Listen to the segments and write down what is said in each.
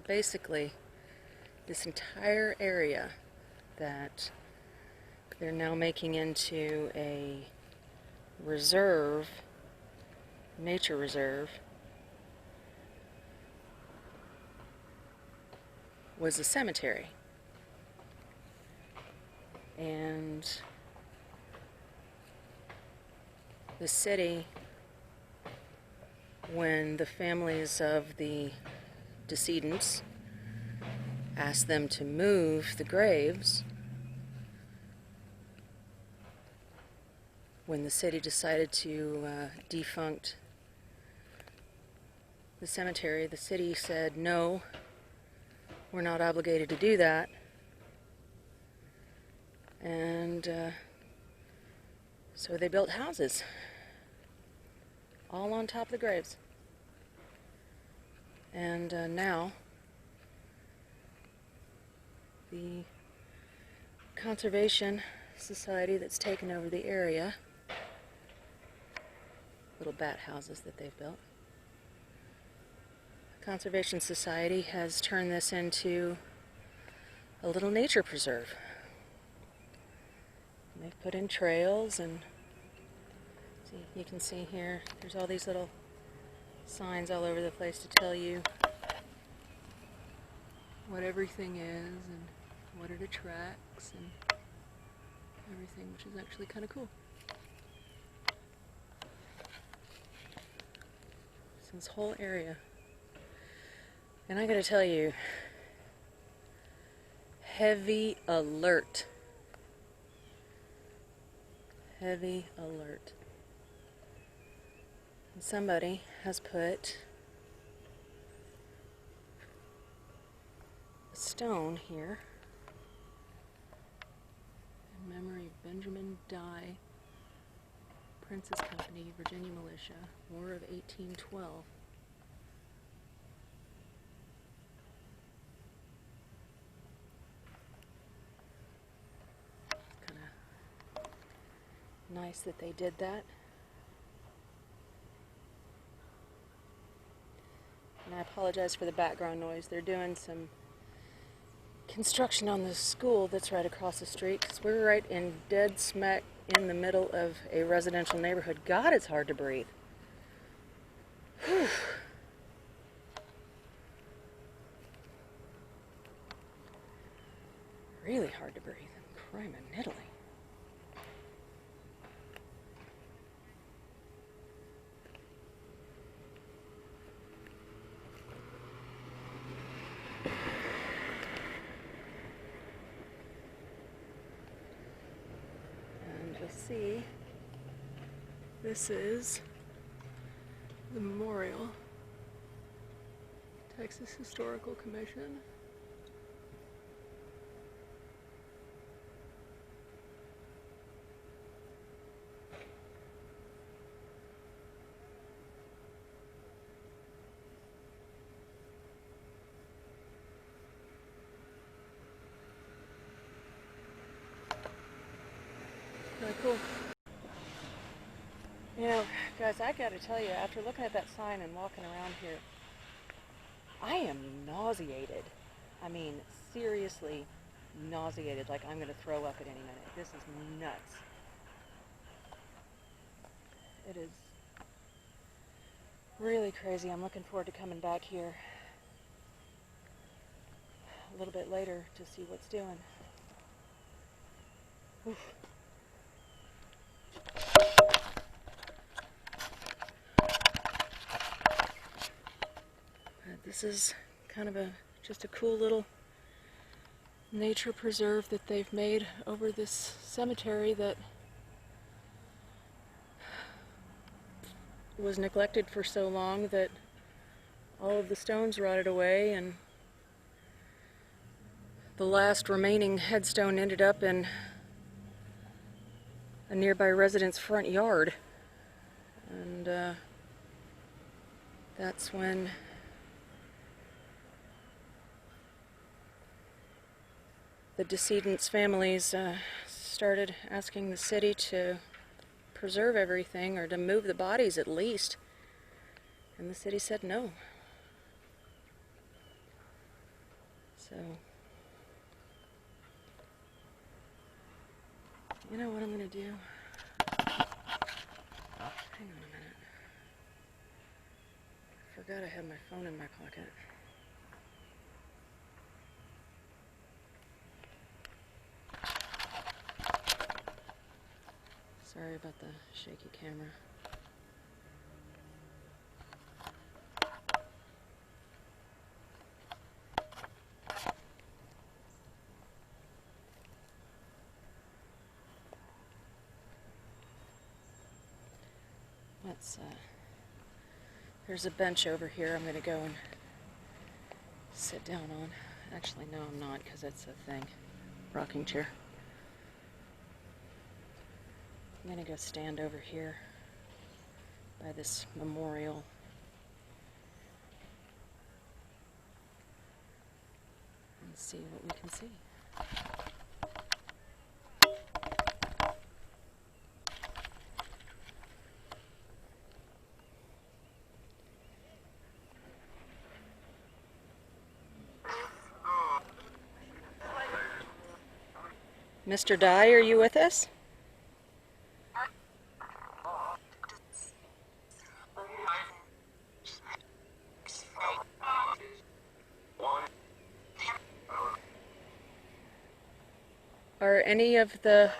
basically, this entire area that they're now making into a reserve, nature reserve, was a cemetery. And the city, when the families of the decedents asked them to move the graves, when the city decided to defunct the cemetery, the city said, no, we're not obligated to do that. And so they built houses all on top of the graves. And now the conservation society that's taken over the area, little bat houses that they've built, the Conservation Society has turned this into a little nature preserve. And they've put in trails, and see, you can see here, there's all these little signs all over the place to tell you what everything is and what it attracts and everything, which is actually kind of cool. So this whole area, and I gotta tell you, heavy alert. Heavy alert. And somebody has put a stone here in memory of Benjamin Dye, Prince's Company, Virginia Militia, War of 1812. It's kind of nice that they did that. And I apologize for the background noise. They're doing some construction on the school that's right across the street, because we're right in dead smack in the middle of a residential neighborhood. God, it's hard to breathe. Whew. Really hard to breathe. Crime in Italy. See, this is the memorial, Texas Historical Commission. Really cool. You know, guys, I gotta tell you, after looking at that sign and walking around here, I am nauseated. I mean, seriously nauseated, like I'm gonna throw up at any minute. This is nuts. It is really crazy. I'm looking forward to coming back here a little bit later to see what's doing. Oof. This is kind of just a cool little nature preserve that they've made over this cemetery that was neglected for so long that all of the stones rotted away, and the last remaining headstone ended up in a nearby resident's front yard. And that's when the decedents' families started asking the city to preserve everything, or to move the bodies at least. And the city said no. So, you know what I'm going to do? Hang on a minute. I forgot I had my phone in my pocket. Sorry about the shaky camera. There's a bench over here I'm going to go and sit down on. Actually, no, I'm not, because it's a thing. Rocking chair. I'm going to go stand over here by this memorial. And see what we can see. Mr. Dye, are you with us? Are any of the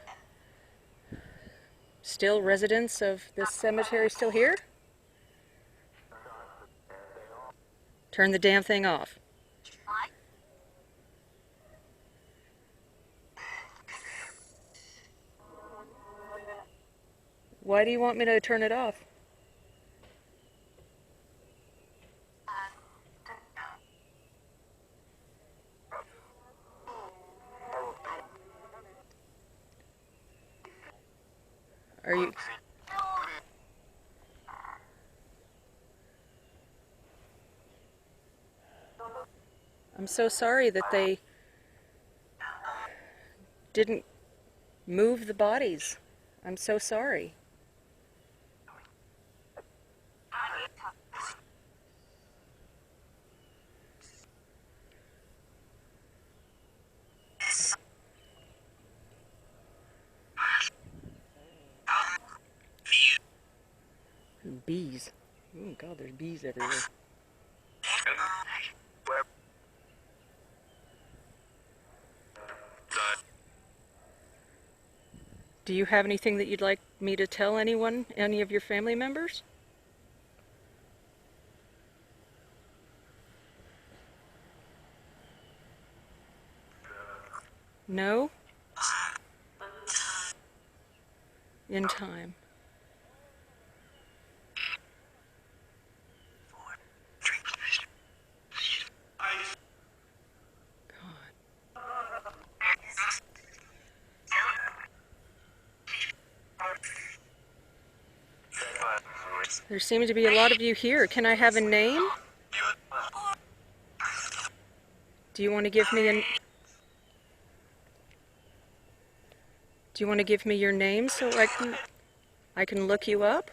still residents of this cemetery still here? Turn the damn thing off. Why do you want me to turn it off? Are you... I'm so sorry that they didn't move the bodies. I'm so sorry. Bees. Oh God, there's bees everywhere. Do you have anything that you'd like me to tell anyone, any of your family members? No? In time. There seem to be a lot of you here. Can I have a name? Do you want to give me Do you want to give me your name so I can look you up?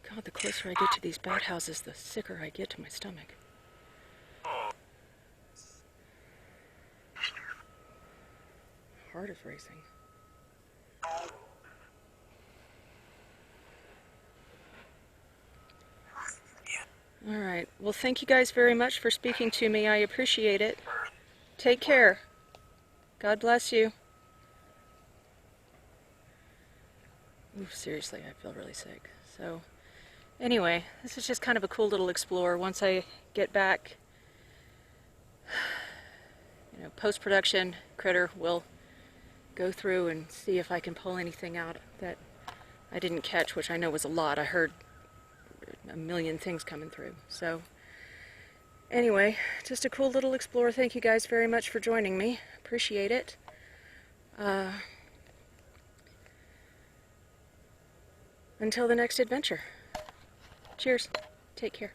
God, the closer I get to these bat houses, the sicker I get to my stomach. Heart is racing. All right. Well, thank you guys very much for speaking to me. I appreciate it. Take care. God bless you. Ooh, seriously, I feel really sick. So, anyway, this is just kind of a cool little explore. Once I get back, post-production, Critter will go through and see if I can pull anything out that I didn't catch, which I know was a lot. I heard a million things coming through. So, anyway, just a cool little explore. Thank you guys very much for joining me. Appreciate it. Until the next adventure. Cheers. Take care.